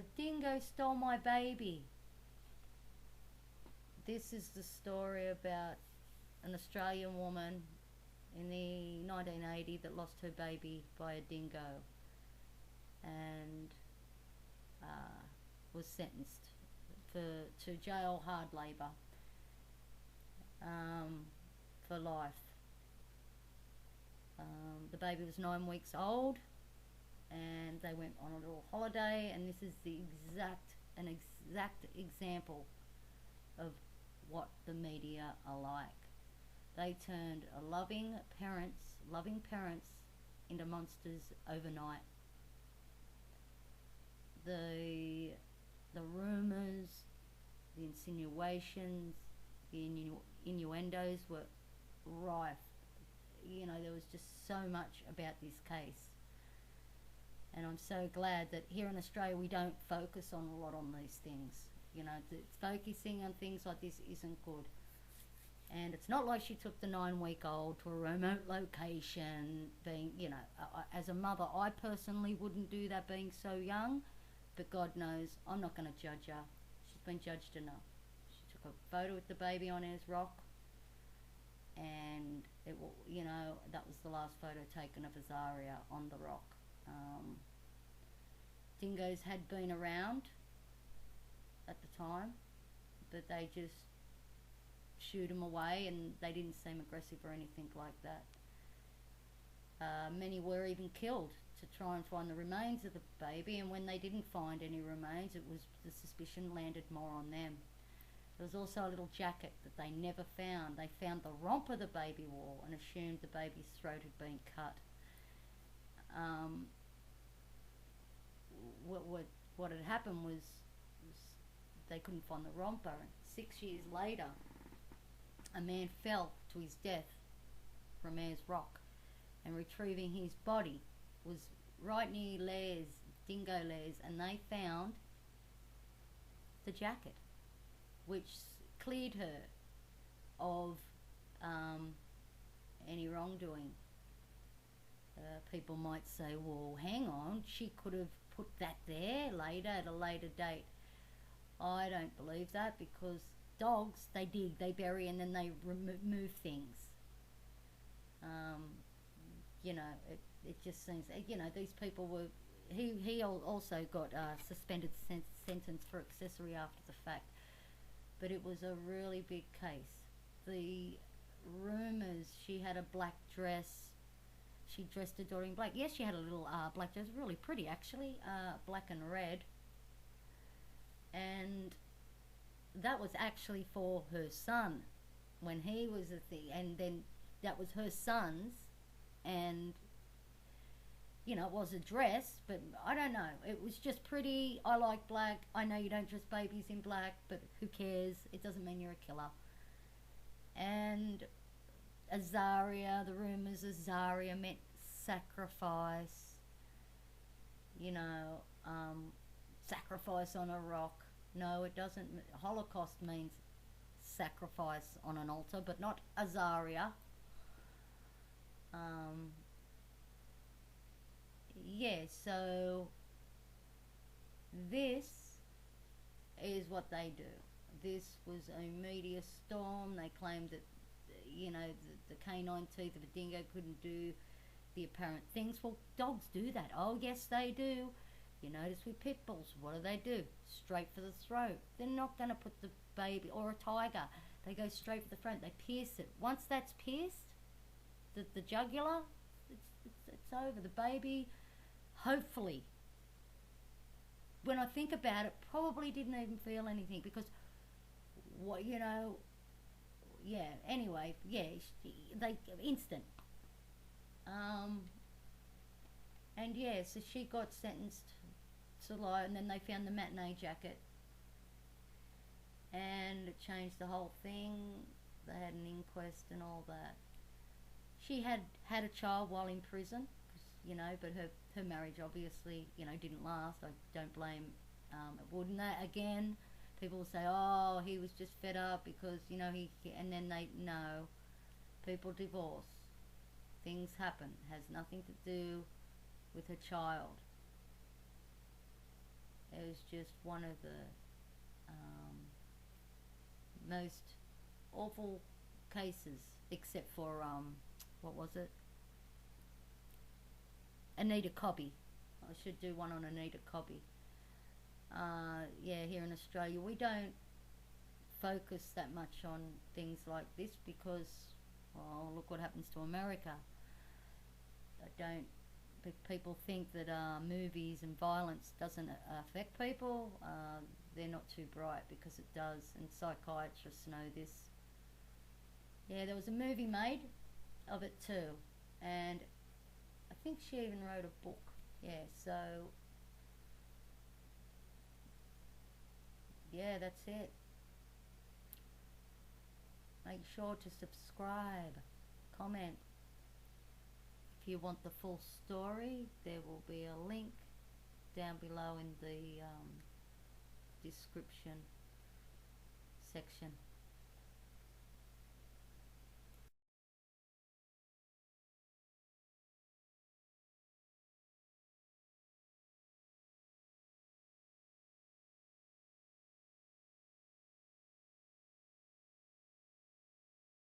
A dingo stole my baby. This is the story about an Australian woman in the 1980 that lost her baby by a dingo and was sentenced to jail, hard labour, for life. The baby was 9 weeks old, and they went on a little holiday, and this is an exact example of what the media are like. They turned loving parents into monsters overnight. The rumours, the insinuations, the innuendos were rife. You know, there was just so much about this case. And I'm so glad that here in Australia we don't focus on a lot on these things. You know, focusing on things like this isn't good. And it's not like she took the 9-week-old to a remote location, being, you know, as a mother, I personally wouldn't do that being so young, but God knows I'm not going to judge her. She's been judged enough. She took a photo with the baby on Ayers Rock, and you know, that was the last photo taken of Azaria on the rock. Dingoes had been around at the time, but they just shoot them away, and they didn't seem aggressive or anything like that. Many were even killed to try and find the remains of the baby, and when they didn't find any remains, the suspicion landed more on them. There was also a little jacket that they never found. They found the romper the baby wore and assumed the baby's throat had been cut. What had happened was they couldn't find the romper. 6 years later, a man fell to his death from Ayers Rock, and retrieving his body was right near dingo lairs, and they found the jacket, which cleared her of any wrongdoing. People might say, well, hang on, she could have put that there later at a later date. I don't believe that, because dogs, they dig, they bury, and then they remove things. You know, it just seems, you know, these people were, he also got a suspended sentence for accessory after the fact, but it was a really big case. The rumours, she had a black dress, she dressed her daughter in black. Yes, she had a little black dress, really pretty actually, black and red, and that was actually for her son when he was a thing, and then that was her son's, and you know, it was a dress, but I don't know, it was just pretty. I like black. I know you don't dress babies in black, but who cares? It doesn't mean you're a killer. And Azaria, the rumours, Azaria meant sacrifice, you know, sacrifice on a rock. No, it doesn't. Holocaust means sacrifice on an altar, but not Azaria. Yeah, so this is what they do. This was a media storm. They claimed that, you know, the canine teeth of a dingo couldn't do the apparent things. Well, dogs do that. Oh, yes, they do. You notice with pit bulls, what do? Straight for the throat. They're not going to put the baby, or a tiger, they go straight for the front. They pierce it. Once that's pierced, the jugular, it's over. The baby, hopefully, when I think about it, probably didn't even feel anything, because, what, you know, yeah, anyway, yeah, they instant. And yeah, so she got sentenced to life, and then they found the matinee jacket, and it changed the whole thing. They had an inquest and all that. She had a child while in prison, you know, but her marriage obviously, you know, didn't last. I don't blame, wouldn't that, again, people will say, oh, he was just fed up because, you know, and then no, people divorce. Things happen. It has nothing to do with her child. It was just one of the most awful cases, except for what was it? Anita Cobby. I should do one on Anita Cobby. Yeah, here in Australia we don't focus that much on things like this because, well, look what happens to America. Don't people think that movies and violence doesn't affect people? They're not too bright, because it does, and psychiatrists know this. Yeah, there was a movie made of it too, and I think she even wrote a book. Yeah, so yeah, that's it. Make sure to subscribe, comment. If you want the full story, there will be a link down below in the description section.